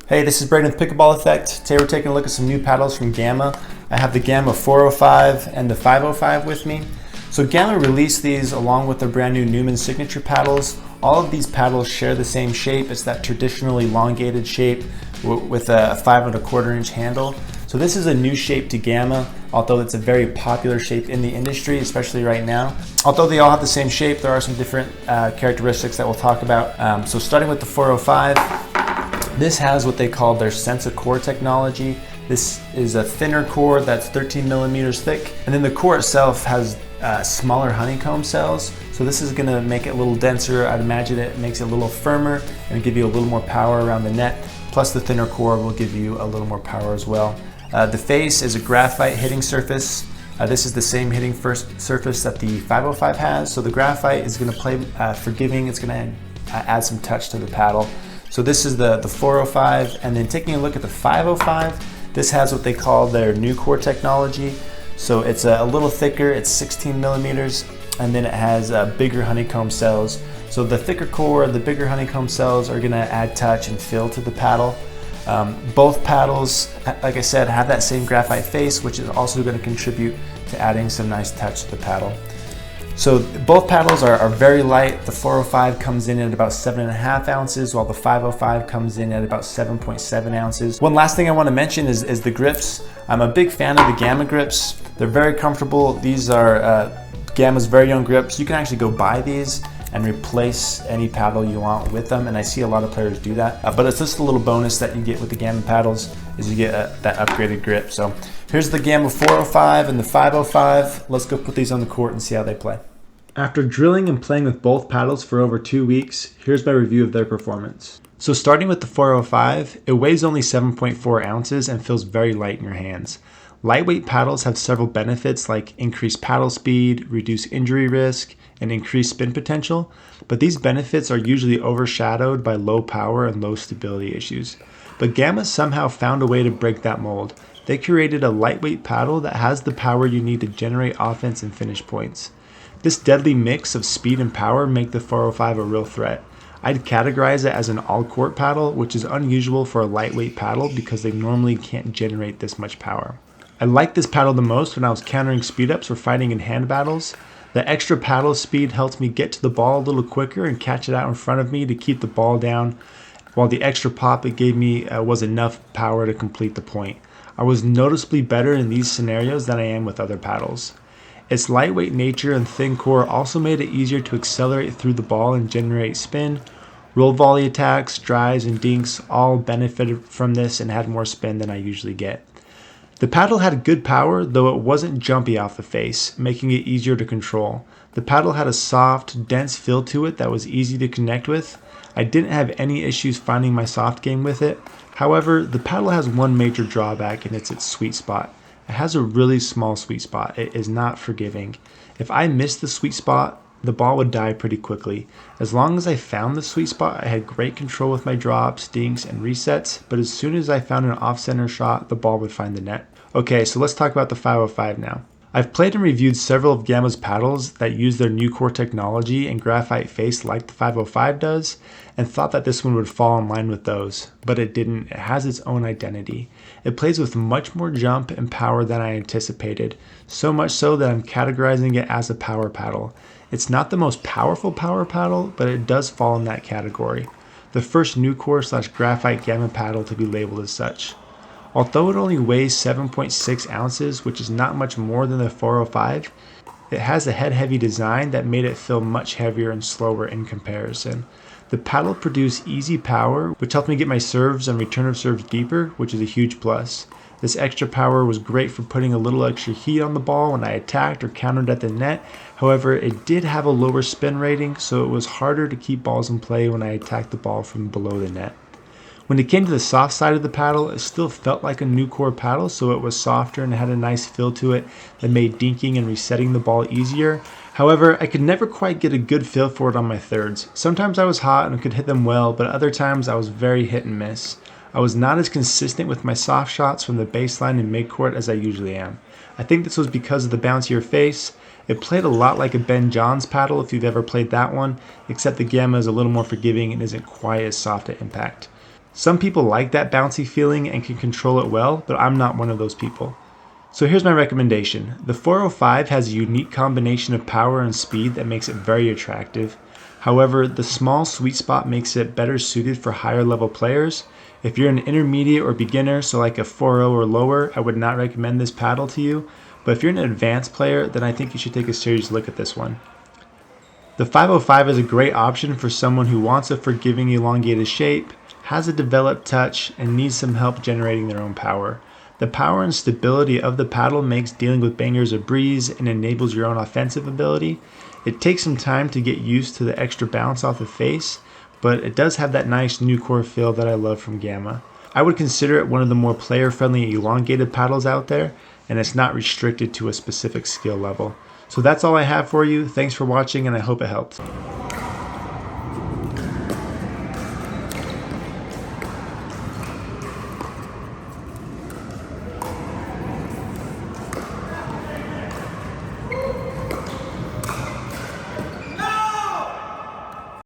Hey, this is Braden with Pickleball Effect. Today we're taking a look at some new paddles from Gamma. I have the Gamma 405 and the 505 with me. So Gamma released these along with their brand new Newman signature paddles. All of these paddles share the same shape. It's that traditional elongated shape with a 5¼ inch handle. So this is a new shape to Gamma, although it's a very popular shape in the industry, especially right now. Although they all have the same shape, there are some different characteristics that we'll talk about. So starting with the 405, this has what they call their Sensa core technology. This is a thinner core that's 13 millimeters thick. And then the core itself has smaller honeycomb cells. So this is gonna make it a little denser. I'd imagine it makes it a little firmer and give you a little more power around the net. Plus the thinner core will give you a little more power as well. The face is a graphite hitting surface. This is the same hitting surface that the 505 has. So the graphite is gonna play forgiving. It's gonna add some touch to the paddle. So this is the 405, and then taking a look at the 505, this has what they call their new core technology. So it's a little thicker, it's 16 millimeters, and then it has bigger honeycomb cells. So the thicker core, the bigger honeycomb cells are gonna add touch and feel to the paddle. Both paddles, like I said, have that same graphite face, which is also gonna contribute to adding some nice touch to the paddle. So both paddles are very light. The 405 comes in at about 7.5 ounces, while the 505 comes in at about 7.7 ounces. One last thing I want to mention is the grips. I'm a big fan of the Gamma grips. They're very comfortable. These are Gamma's very own grips. You can actually go buy these and replace any paddle you want with them, and I see a lot of players do that. But it's just a little bonus that you get with the Gamma paddles is you get that upgraded grip. So here's the Gamma 405 and the 505. Let's go put these on the court and see how they play. After drilling and playing with both paddles for over 2 weeks, here's my review of their performance. So starting with the 405, it weighs only 7.4 ounces and feels very light in your hands. Lightweight paddles have several benefits like increased paddle speed, reduced injury risk, and increased spin potential, but these benefits are usually overshadowed by low power and low stability issues. But Gamma somehow found a way to break that mold. They created a lightweight paddle that has the power you need to generate offense and finish points. This deadly mix of speed and power make the 405 a real threat. I'd categorize it as an all-court paddle, which is unusual for a lightweight paddle because they normally can't generate this much power. I liked this paddle the most when I was countering speed-ups or fighting in hand battles. The extra paddle speed helped me get to the ball a little quicker and catch it out in front of me to keep the ball down, while the extra pop it gave me was enough power to complete the point. I was noticeably better in these scenarios than I am with other paddles. Its lightweight nature and thin core also made it easier to accelerate through the ball and generate spin. Roll volley attacks, drives, and dinks all benefited from this and had more spin than I usually get. The paddle had good power, though it wasn't jumpy off the face, making it easier to control. The paddle had a soft, dense feel to it that was easy to connect with. I didn't have any issues finding my soft game with it. However, the paddle has one major drawback, and it's its sweet spot. It has a really small sweet spot. It is not forgiving. If I missed the sweet spot, the ball would die pretty quickly. As long as I found the sweet spot, I had great control with my drops, dinks, and resets, but as soon as I found an off-center shot, the ball would find the net. Okay, so let's talk about the 505 now. I've played and reviewed several of Gamma's paddles that use their new core technology and graphite face like the 505 does, and thought that this one would fall in line with those, but it didn't. It has its own identity. It plays with much more jump and power than I anticipated, so much so that I'm categorizing it as a power paddle. It's not the most powerful power paddle, but it does fall in that category. The first new core / graphite Gamma paddle to be labeled as such. Although it only weighs 7.6 ounces, which is not much more than the 405, it has a head-heavy design that made it feel much heavier and slower in comparison. The paddle produced easy power, which helped me get my serves and return of serves deeper, which is a huge plus. This extra power was great for putting a little extra heat on the ball when I attacked or countered at the net. However, it did have a lower spin rating, so it was harder to keep balls in play when I attacked the ball from below the net. When it came to the soft side of the paddle, it still felt like a new core paddle, so it was softer and had a nice feel to it that made dinking and resetting the ball easier. However, I could never quite get a good feel for it on my thirds. Sometimes I was hot and could hit them well, but other times I was very hit and miss. I was not as consistent with my soft shots from the baseline and midcourt as I usually am. I think this was because of the bouncier face. It played a lot like a Ben Johns paddle if you've ever played that one, except the Gamma is a little more forgiving and isn't quite as soft at impact. Some people like that bouncy feeling and can control it well, but I'm not one of those people. So here's my recommendation. The 405 has a unique combination of power and speed that makes it very attractive. However, the small sweet spot makes it better suited for higher level players. If you're an intermediate or beginner, so like a 4.0 or lower, I would not recommend this paddle to you. But if you're an advanced player, then I think you should take a serious look at this one. The 505 is a great option for someone who wants a forgiving elongated shape, has a developed touch, and needs some help generating their own power. The power and stability of the paddle makes dealing with bangers a breeze and enables your own offensive ability. It takes some time to get used to the extra bounce off the face, but it does have that nice new core feel that I love from Gamma. I would consider it one of the more player-friendly elongated paddles out there, and it's not restricted to a specific skill level. So that's all I have for you. Thanks for watching, and I hope it helped.